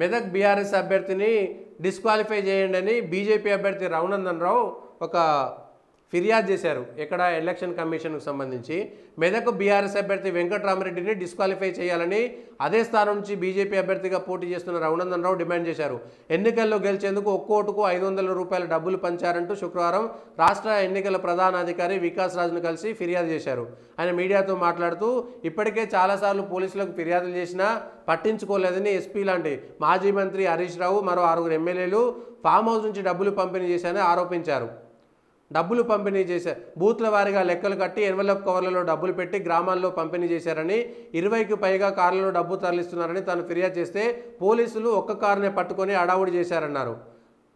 Medak BRS అభ్యర్థిని disqualify చేయండి అని బీజేపీ అభ్యర్థి రఘునందన్ రావు ఒక ఫిర్యాదు చేశారు. ఎక్కడ ఎలక్షన్ కమిషన్కు సంబంధించి మెదక్ బీఆర్ఎస్ అభ్యర్థి వెంకట్రామరెడ్డిని డిస్క్వాలిఫై చేయాలని అదే స్థానం నుంచి బీజేపీ అభ్యర్థిగా పోటీ చేస్తున్న రఘునందన్ రావు డిమాండ్ చేశారు. ఎన్నికల్లో గెలిచేందుకు ఒక్కోటుకు 500 రూపాయల డబ్బులు పంచారంటూ శుక్రవారం రాష్ట్ర ఎన్నికల ప్రధానాధికారి వికాస్ రాజ్ను కలిసి ఫిర్యాదు చేశారు. ఆయన మీడియాతో మాట్లాడుతూ ఇప్పటికే చాలాసార్లు పోలీసులకు ఫిర్యాదులు చేసినా పట్టించుకోలేదని ఎస్పీ లాంటి మాజీ మంత్రి హరీష్ రావు మరో 6 ఎమ్మెల్యేలు ఫామ్ హౌస్ నుంచి డబ్బులు పంపిణీ చేశారని ఆరోపించారు. డబ్బులు పంపిణీ చేశారు. బూత్ల వారీగా లెక్కలు కట్టి ఎన్వలప్ కవర్లలో డబ్బులు పెట్టి గ్రామాల్లో పంపిణీ చేశారని 20కి పైగా కార్లలో డబ్బు తరలిస్తున్నారని తాను ఫిర్యాదు చేస్తే పోలీసులు ఒక్క కారునే పట్టుకొని అడావుడి చేశారన్నారు.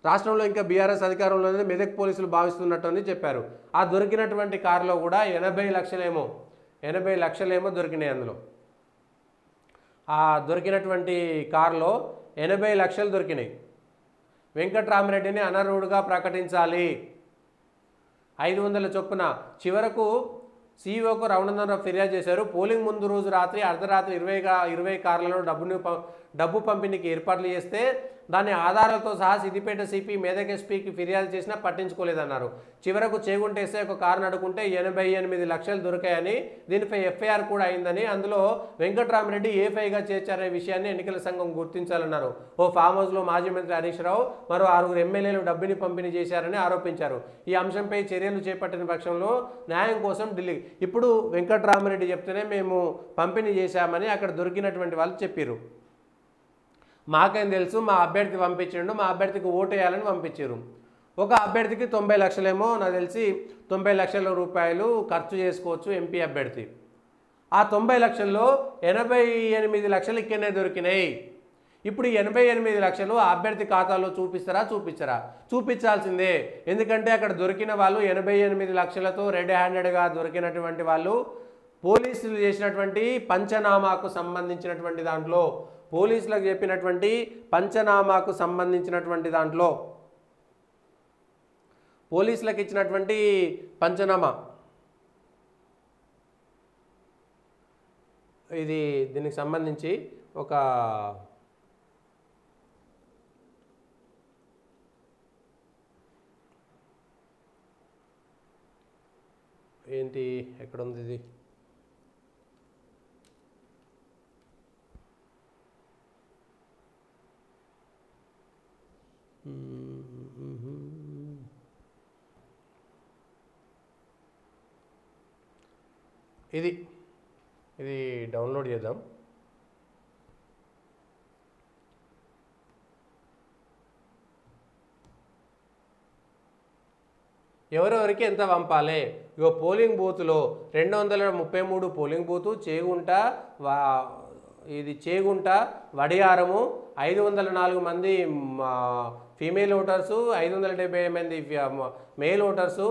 రాష్ట్రంలో ఇంకా బీఆర్ఎస్ అధికారంలోనే మెదక్ పోలీసులు భావిస్తున్నట్టు అని చెప్పారు. ఆ దొరికినటువంటి కారులో కూడా 80 లక్షలేమో దొరికినాయి. అందులో ఆ దొరికినటువంటి కారులో 80 లక్షలు దొరికినాయి. వెంకట్రామరెడ్డిని అనర్హుడుగా ప్రకటించాలి, 500 చొప్పున. చివరకు సీఈఓకు రఘునందన్ రావు ఫిర్యాదు చేశారు. పోలింగ్ ముందు రోజు రాత్రి అర్ధరాత్రి 20 కార్లలో డబ్బు పంపిణీకి ఏర్పాట్లు చేస్తే దాని ఆధారాలతో సహా సిద్దిపేట సిపి మెదక్ ఎస్పీకి ఫిర్యాదు చేసినా పట్టించుకోలేదన్నారు. చివరకు చేగుంట ఎస్ఐ ఒక కారు నడుకుంటే 88 లక్షలు దొరికాయని, దీనిపై ఎఫ్ఐఆర్ కూడా అయిందని, అందులో వెంకట్రామరెడ్డి ఏఫైగా చేర్చారనే విషయాన్ని ఎన్నికల సంఘం గుర్తించాలన్నారు. ఓ ఫామ్ హౌస్లో మాజీ మంత్రి హరీష్ రావు మరో 6 ఎమ్మెల్యేలు డబ్బుని పంపిణీ చేశారని ఆరోపించారు. ఈ అంశంపై చర్యలు చేపట్టిన పక్షంలో న్యాయం కోసం ఢిల్లీ. ఇప్పుడు వెంకట్రామరెడ్డి చెప్తేనే మేము పంపిణీ చేశామని అక్కడ దొరికినటువంటి వాళ్ళు చెప్పారు. మాకేం తెలుసు, మా అభ్యర్థి పంపించిండు, మా అభ్యర్థికి ఓటు వేయాలని పంపించారు. ఒక అభ్యర్థికి 90 లక్షలేమో నాకు తెలిసి 90 లక్షల రూపాయలు ఖర్చు చేసుకోవచ్చు ఎంపీ అభ్యర్థి. ఆ 90 లక్షల్లో 88 లక్షలు ఇక్కడనే దొరికినాయి. ఇప్పుడు 88 లక్షలు ఆ అభ్యర్థి ఖాతాలో చూపించరా? చూపించాల్సిందే. ఎందుకంటే అక్కడ దొరికిన వాళ్ళు 88 లక్షలతో రెడ్ హ్యాండెడ్గా దొరికినటువంటి వాళ్ళు పోలీసులు చేసినటువంటి పంచనామాకు సంబంధించినటువంటి దాంట్లో, పోలీసులకు చెప్పినటువంటి పంచనామాకు సంబంధించినటువంటి దాంట్లో, పోలీసులకు ఇచ్చినటువంటి పంచనామా దీనికి సంబంధించి ఒక ఏంటి ఎక్కడ ఉంది ఇది, ఇది డౌన్లోడ్ చేద్దాం. ఎవరెవరికి ఎంత పంపాలి? ఇగో పోలింగ్ బూత్లో 233 పోలింగ్ బూతు, చేగుంట వడియారము 504 మంది ఫీమేల్ ఓటర్సు, 570 మంది మేల్ ఓటర్సు,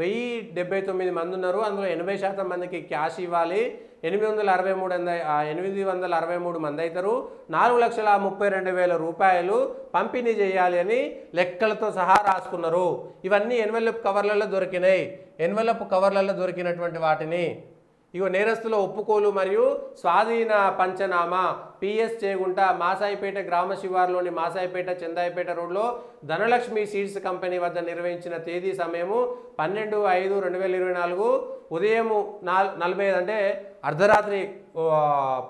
1079 మంది ఉన్నారు. అందులో 80% మందికి క్యాష్ ఇవ్వాలి. 863 మంది అవుతారు. 4,32,000 రూపాయలు పంపిణీ చేయాలి అని లెక్కలతో సహా రాసుకున్నారు. ఇవన్నీ ఎన్వెలప్ కవర్లలో దొరికినాయి. ఎన్వెలప్ కవర్లలో దొరికినటువంటి వాటిని ఇగో నేరస్తుల ఒప్పుకోలు మరియు స్వాధీన పంచనామా పిఎస్ చేగుంట మాసాయిపేట గ్రామ శివారులోని మాసాయిపేట చందాయిపేట రోడ్లో ధనలక్ష్మి సీడ్స్ కంపెనీ వద్ద నిర్వహించిన తేదీ సమయము 12/5/2024 ఉదయం 45 అంటే అర్ధరాత్రి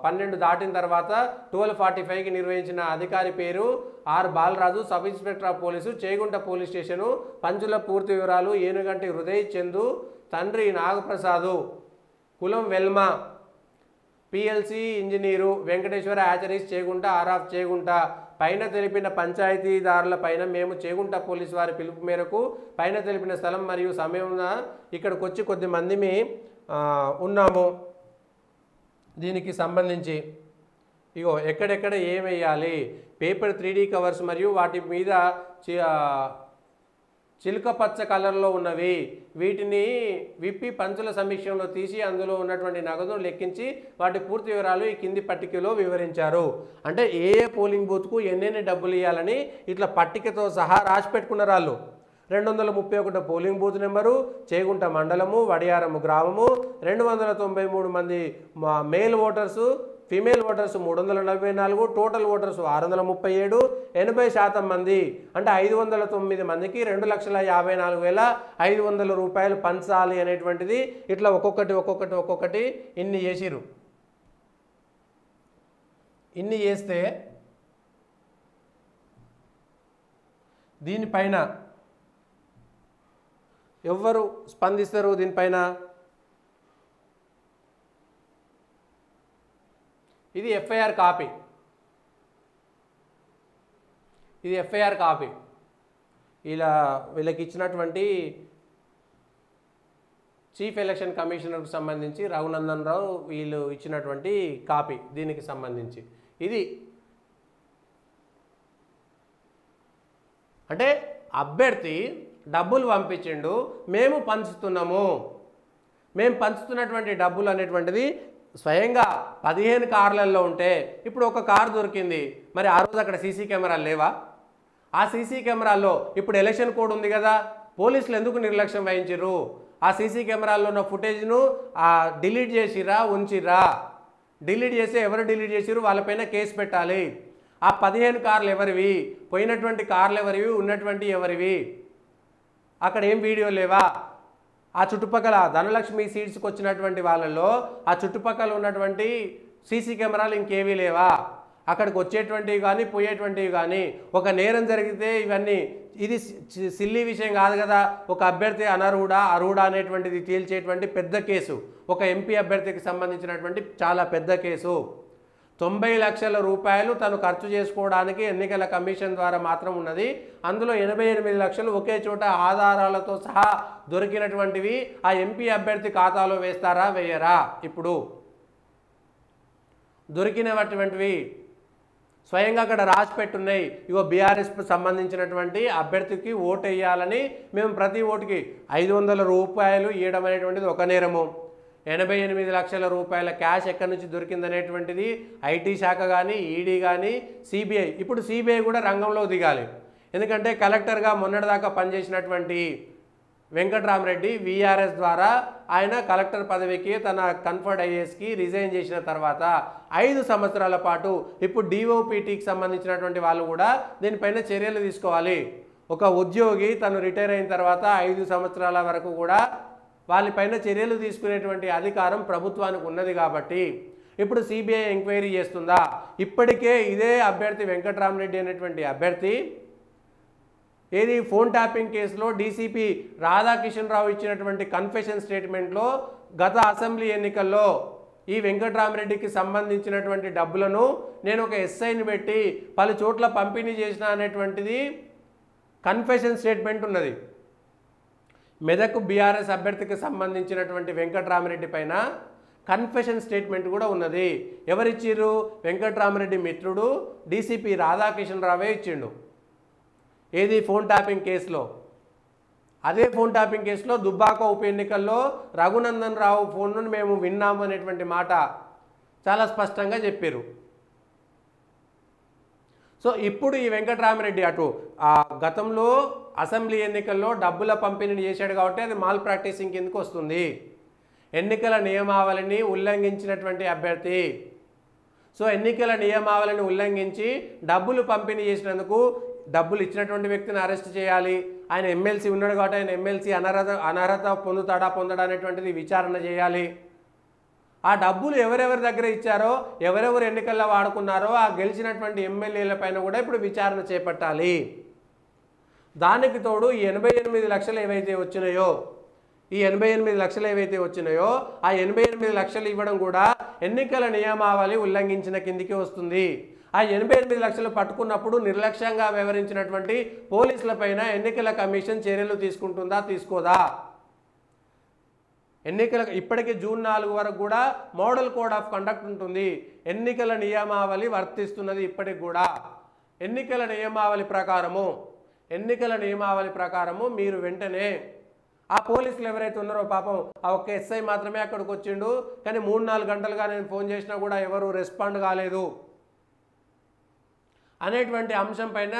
12 దాటిన తర్వాత 12:45కి నిర్వహించిన అధికారి పేరు R Balaraju, sub inspector of police, Chegunta police station. పంచుల పూర్తి వివరాలు: ఏనుగంటి హృదయ్ చందు, తండ్రి నాగప్రసాదు, కులం Velama, PLC engineer, Venkateswara hatcheries Chegunta, ఆర్ఆఫ్ చేగుంట. పైన తెలిపిన పంచాయతీదారుల పైన మేము చేగుంట పోలీసు వారి పిలుపు మేరకు పైన తెలిపిన స్థలం మరియు సమయంలో ఇక్కడికి వచ్చి కొద్ది మందిమి ఉన్నాము. దీనికి సంబంధించి ఇగో ఎక్కడెక్కడ ఏం వేయాలి, పేపర్ 3D కవర్స్ మరియు వాటి మీద చిలుక పచ్చ కలర్లో ఉన్నవి, వీటిని విప్పి పంచుల సమీక్షంలో తీసి అందులో ఉన్నటువంటి నగదును లెక్కించి వాటి పూర్తి వివరాలు ఈ కింది పట్టికలో వివరించారు. అంటే ఏ పోలింగ్ బూత్కు ఎన్నెన్ని డబ్బులు ఇవ్వాలని ఇట్లా పట్టికతో సహా రాసి పెట్టుకున్నారు వాళ్ళు. 231 పోలింగ్ బూత్ నెంబరు, చేగుంట మండలము, వడియారము గ్రామము, 293 మంది male voters, female voters 344, total voters 637, 80% మంది అంటే 509 మందికి 2,54,500 రూపాయలు పంచాలి అనేటువంటిది ఇట్లా ఒక్కొక్కటి ఇన్ని చేసిరు. ఇన్ని చేస్తే దీనిపైన ఎవరు స్పందిస్తారు? దీనిపైన ఇది ఎఫ్ఐఆర్ కాపీ, ఇది ఎఫ్ఐఆర్ కాపీ. ఇలా వీళ్ళకి ఇచ్చినటువంటి చీఫ్ ఎలక్షన్ కమిషనర్కు సంబంధించి రఘునందన్ రావు వీళ్ళు ఇచ్చినటువంటి కాపీ దీనికి సంబంధించి. ఇది అంటే అభ్యర్థి డబ్బులు పంపించిండు, మేము పంచుతున్నాము, మేము పంచుతున్నటువంటి డబ్బులు అనేటువంటిది స్వయంగా 15 కార్లలో ఉంటే ఇప్పుడు ఒక కారు దొరికింది. మరి ఆ రోజు అక్కడ సీసీ కెమెరాలు లేవా? ఆ సీసీ కెమెరాల్లో ఇప్పుడు ఎలక్షన్ కోడ్ ఉంది కదా, పోలీసులు ఎందుకు నిర్లక్ష్యం వహించిర్రు? ఆ సీసీ కెమెరాల్లో ఉన్న ఫుటేజ్ను డిలీట్ చేసిరా ఉంచిరా? డిలీట్ చేసి ఎవరు డిలీట్ చేసిరు వాళ్ళపైన కేసు పెట్టాలి. ఆ 15 కార్లు ఎవరివి? పోయినటువంటి కార్లు ఎవరివి? ఉన్నటువంటి ఎవరివి? అక్కడ ఏం వీడియో లేవా? ఆ చుట్టుపక్కల ధనలక్ష్మి సీట్స్కి వచ్చినటువంటి వాళ్ళల్లో ఆ చుట్టుపక్కల ఉన్నటువంటి సీసీ కెమెరాలు ఇంకేవీ లేవా? అక్కడికి వచ్చేటువంటివి కానీ పోయేటువంటివి కానీ ఒక నేరం జరిగితే ఇవన్నీ ఇది సిల్లీ విషయం కాదు కదా. ఒక అభ్యర్థి అనర్హుడా అర్హుడా అనేటువంటిది తేల్చేటువంటి పెద్ద కేసు, ఒక ఎంపీ అభ్యర్థికి సంబంధించినటువంటి చాలా పెద్ద కేసు. 90 లక్షల రూపాయలు తను ఖర్చు చేసుకోవడానికి ఎన్నికల కమిషన్ ద్వారా మాత్రం ఉన్నది. అందులో 88 లక్షలు ఒకే చోట ఆధారాలతో సహా దొరికినటువంటివి ఆ ఎంపీ అభ్యర్థి ఖాతాలో వేస్తారా వేయరా? ఇప్పుడు దొరికినటువంటివి స్వయంగా అక్కడ రాసి పెట్టున్నాయి. ఇగో బీఆర్ఎస్కి సంబంధించినటువంటి అభ్యర్థికి ఓటు వేయాలని మేము ప్రతి ఓటుకి 500 రూపాయలు ఇవ్వడం అనేటువంటిది ఒక నేరము. 88 లక్షల రూపాయల క్యాష్ ఎక్కడి నుంచి దొరికిందనేటువంటిది ఐటీ శాఖ కానీ ఈడీ కానీ సిబిఐ, ఇప్పుడు సిబిఐ కూడా రంగంలో దిగాలి. ఎందుకంటే కలెక్టర్గా మొన్నటిదాకా పనిచేసినటువంటి వెంకట్రామరెడ్డి వీఆర్ఎస్ ద్వారా ఆయన కలెక్టర్ పదవికి తన కన్ఫర్డ్ ఐఏఎస్కి రిజైన్ చేసిన తర్వాత 5 సంవత్సరాల పాటు ఇప్పుడు డిఓపిటీకి సంబంధించినటువంటి వాళ్ళు కూడా దీనిపైన చర్యలు తీసుకోవాలి. ఒక ఉద్యోగి తను రిటైర్ అయిన తర్వాత 5 సంవత్సరాల వరకు కూడా వాళ్ళపైన చర్యలు తీసుకునేటువంటి అధికారం ప్రభుత్వానికి ఉన్నది. కాబట్టి ఇప్పుడు సిబిఐ ఎంక్వైరీ చేస్తుందా? ఇప్పటికే ఇదే అభ్యర్థి వెంకట్రామరెడ్డి అనేటువంటి అభ్యర్థి ఏది ఫోన్ ట్యాపింగ్ కేసులో డీసీపీ రాధాకిషన్ రావు ఇచ్చినటువంటి కన్ఫెషన్ స్టేట్మెంట్లో గత అసెంబ్లీ ఎన్నికల్లో ఈ వెంకట్రామరెడ్డికి సంబంధించినటువంటి డబ్బులను నేను ఒక ఎస్ఐని పెట్టి పలు చోట్ల పంపిణీ చేసిన అనేటువంటిది కన్ఫెషన్ స్టేట్మెంట్ ఉన్నది. మెదక్ బీఆర్ఎస్ అభ్యర్థికి సంబంధించినటువంటి వెంకట్రామరెడ్డి పైన కన్ఫెషన్ స్టేట్మెంట్ కూడా ఉన్నది. ఎవరిచ్చిర్రు? వెంకట్రామరెడ్డి మిత్రుడు డీసీపీ రాధాకిషన్ రావే ఇచ్చిండు. ఏది ఫోన్ ట్యాపింగ్ కేసులో. అదే ఫోన్ ట్యాపింగ్ కేసులో దుబ్బాక ఉప ఎన్నికల్లో రఘునందన్ రావు ఫోన్ను మేము విన్నాము అనేటువంటి మాట చాలా స్పష్టంగా చెప్పారు. సో ఇప్పుడు ఈ వెంకట్రామరెడ్డి అటు గతంలో అసెంబ్లీ ఎన్నికల్లో డబ్బుల పంపిణీ చేశాడు కాబట్టి అది మాల్ ప్రాక్టీసింగ్ కిందకు వస్తుంది. ఎన్నికల నియమావళిని ఉల్లంఘించినటువంటి అభ్యర్థి. సో ఎన్నికల నియమావళిని ఉల్లంఘించి డబ్బులు పంపిణీ చేసినందుకు డబ్బులు ఇచ్చినటువంటి వ్యక్తిని అరెస్ట్ చేయాలి. ఆయన ఎమ్మెల్సీ ఉన్నాడు కాబట్టి ఆయన ఎమ్మెల్సీ అనర్హత పొందుతాడా పొందడా అనేటువంటిది విచారణ చేయాలి. ఆ డబ్బులు ఎవరెవరి దగ్గర ఇచ్చారో ఎవరెవరు ఎన్నికల్లో వాడుకున్నారో ఆ గెలిచినటువంటి ఎమ్మెల్యేల పైన కూడా ఇప్పుడు విచారణ చేపట్టాలి. దానికి తోడు ఈ 88 లక్షలు ఏవైతే వచ్చినాయో ఈ 88 లక్షలు ఏవైతే వచ్చినాయో ఆ 88 లక్షలు ఇవ్వడం కూడా ఎన్నికల నియమావళి ఉల్లంఘించిన కిందికి వస్తుంది. ఆ 88 లక్షలు పట్టుకున్నప్పుడు నిర్లక్ష్యంగా వ్యవహరించినటువంటి పోలీసులపైన ఎన్నికల కమిషన్ చర్యలు తీసుకుంటుందా తీసుకోదా? ఎన్నికల ఇప్పటికే జూన్ 4 వరకు కూడా మోడల్ కోడ్ ఆఫ్ కండక్ట్ ఉంటుంది. ఎన్నికల నియమావళి వర్తిస్తున్నది ఇప్పటికి కూడా. ఎన్నికల నియమావళి ప్రకారము మీరు వెంటనే ఆ పోలీసులు ఎవరైతే ఉన్నారో పాపం ఆ ఒక్క ఎస్ఐ మాత్రమే అక్కడికి వచ్చిండు. కానీ 3-4 గంటలుగా నేను ఫోన్ చేసినా కూడా ఎవరు రెస్పాండ్ కాలేదు. అనేటువంటి అంశం పైన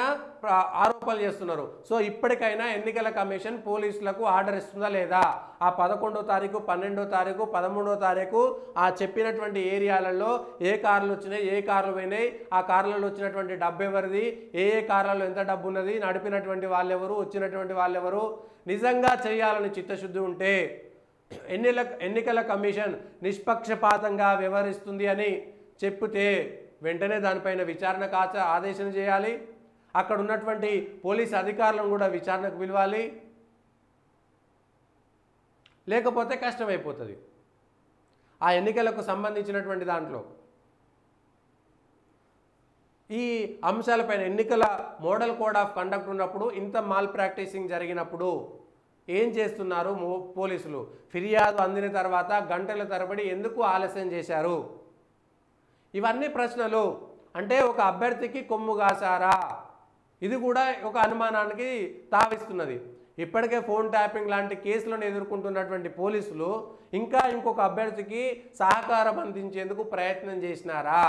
ఆరోపణలు చేస్తున్నారు. సో ఇప్పటికైనా ఎన్నికల కమిషన్ పోలీసులకు ఆర్డర్ ఇస్తుందా లేదా, ఆ 11వ తారీఖు 12వ తారీఖు 13వ తారీఖు ఆ చెప్పినటువంటి ఏరియాలలో ఏ కార్లు వచ్చినాయి, ఏ కార్లు పోయినాయి, ఆ కార్లలో వచ్చినటువంటి డబ్బు ఎవరిది, ఏ కార్లలో ఎంత డబ్బు ఉన్నది, నడిపినటువంటి వాళ్ళెవరు, వచ్చినటువంటి వాళ్ళెవరు, నిజంగా చేయాలని చిత్తశుద్ధి ఉంటే ఎన్నికల కమిషన్ నిష్పక్షపాతంగా వ్యవహరిస్తుంది అని చెప్తే వెంటనే దానిపైన విచారణకు ఆదేశం చేయాలి. అక్కడ ఉన్నటువంటి పోలీస్ అధికారులను కూడా విచారణకు పిలవాలి. లేకపోతే కష్టమైపోతుంది ఆ ఎన్నికలకు సంబంధించినటువంటి దాంట్లో. ఈ అంశాలపైన ఎన్నికల మోడల్ కోడ్ ఆఫ్ కండక్ట్ ఉన్నప్పుడు, ఇంత మాల్ ప్రాక్టీసింగ్ జరిగినప్పుడు ఏం చేస్తున్నారు పోలీసులు? ఫిర్యాదు అందిన తర్వాత గంటల తరబడి ఎందుకు ఆలస్యం చేశారు? ఇవన్నీ ప్రశ్నలు. అంటే ఒక అభ్యర్థికి కొమ్ము కాసారా? ఇది కూడా ఒక అనుమానానికి తావిస్తున్నది. ఇప్పటికే ఫోన్ ట్యాపింగ్ లాంటి కేసులను ఎదుర్కొంటున్నటువంటి పోలీసులు ఇంకా ఇంకొక అభ్యర్థికి సహకారం అందించేందుకు ప్రయత్నం చేసినారా?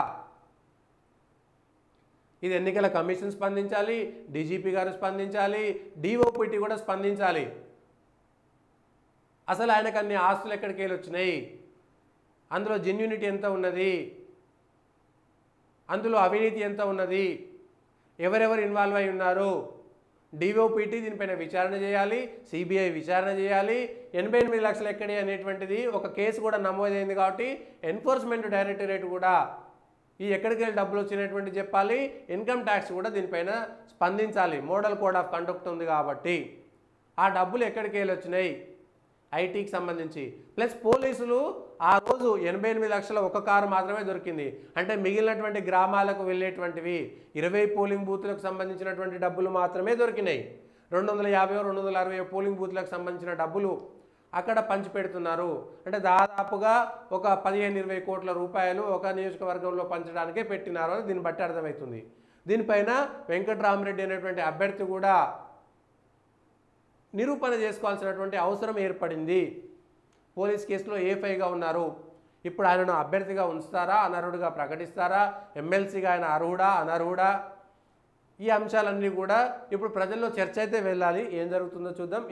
ఇది ఎన్నికల కమిషన్ స్పందించాలి, డీజీపీ గారు స్పందించాలి, డిఓపిటి కూడా స్పందించాలి. అసలు ఆయనకు అన్ని ఆస్తులు ఎక్కడికి వెళ్ళి వచ్చినాయి, అందులో జెన్యూనిటీ ఎంత ఉన్నది, అందులో అవినీతి ఎంత ఉన్నది, ఎవరెవరు ఇన్వాల్వ్ అయి ఉన్నారు, డిఓపిటి దీనిపైన విచారణ చేయాలి, సిబిఐ విచారణ చేయాలి. 88 లక్షలు ఎక్కడి అనేటువంటిది ఒక కేసు కూడా నమోదైంది కాబట్టి ఎన్ఫోర్స్మెంట్ డైరెక్టరేట్ కూడా ఈ ఎక్కడికి వెళ్ళి డబ్బులు వచ్చినటువంటి చెప్పాలి. ఇన్కమ్ ట్యాక్స్ కూడా దీనిపైన స్పందించాలి. మోడల్ కోడ్ ఆఫ్ కండక్ట్ ఉంది కాబట్టి ఆ డబ్బులు ఎక్కడికి వెళ్ళి వచ్చినాయి ఐటీకి సంబంధించి. ప్లస్ పోలీసులు ఆ రోజు 88 లక్షల ఒక కారు మాత్రమే దొరికింది. అంటే మిగిలినటువంటి గ్రామాలకు వెళ్ళేటువంటివి 20 పోలింగ్ బూత్లకు సంబంధించినటువంటి డబ్బులు మాత్రమే దొరికినాయి. 250 260 పోలింగ్ బూత్లకు సంబంధించిన డబ్బులు అక్కడ పంచిపెడుతున్నారు. అంటే దాదాపుగా ఒక 15-20 కోట్ల రూపాయలు ఒక నియోజకవర్గంలో పంచడానికే పెట్టినారు అని దీన్ని బట్టి అర్థమవుతుంది. దీనిపైన వెంకట్రామరెడ్డి అనేటువంటి అభ్యర్థి కూడా నిరూపణ చేసుకోవాల్సినటువంటి అవసరం ఏర్పడింది. పోలీస్ కేసులో ఏఫైగా ఉన్నారు. ఇప్పుడు ఆయనను అభ్యర్థిగా ఉంచుతారా, అనర్హుడిగా ప్రకటిస్తారా, ఎమ్మెల్సీగా ఆయన అర్హుడా అనర్హుడా, ఈ అంశాలన్నీ కూడా ఇప్పుడు ప్రజల్లో చర్చ అయితే వెళ్ళాలి. ఏం జరుగుతుందో చూద్దాం.